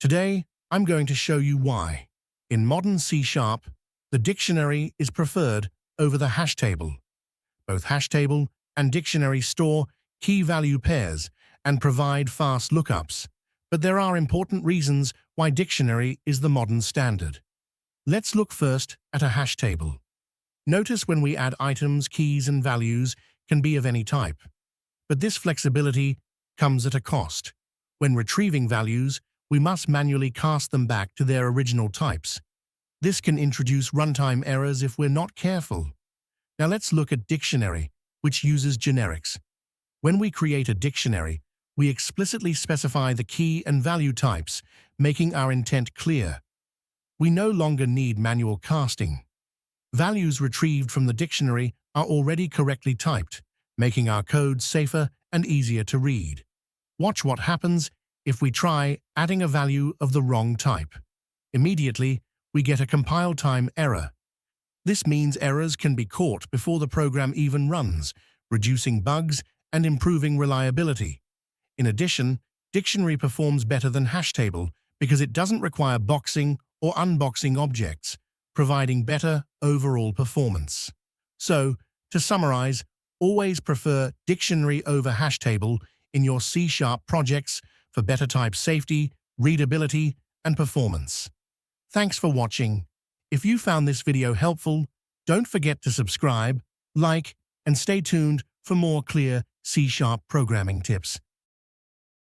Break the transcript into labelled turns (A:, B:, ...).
A: Today, I'm going to show you why. In modern C#, the dictionary is preferred over the hash table. Both hash table and dictionary store key-value pairs and provide fast lookups, but there are important reasons why dictionary is the modern standard. Let's look first at a hash table. Notice when we add items, keys, and values can be of any type. But this flexibility comes at a cost. When retrieving values, we must manually cast them back to their original types. This can introduce runtime errors if we're not careful. Now let's look at dictionary, which uses generics. When we create a dictionary, we explicitly specify the key and value types, making our intent clear. We no longer need manual casting. Values retrieved from the dictionary are already correctly typed, making our code safer and easier to read. Watch what happens if we try adding a value of the wrong type. Immediately, we get a compile time error. This means errors can be caught before the program even runs, reducing bugs and improving reliability. In addition, dictionary performs better than hashtable because it doesn't require boxing or unboxing objects, providing better overall performance. So, to summarize, always prefer dictionary over hashtable in your C# projects for better type safety, readability, and performance. Thanks for watching. If you found this video helpful, don't forget to subscribe, like, and stay tuned for more clear C# programming tips.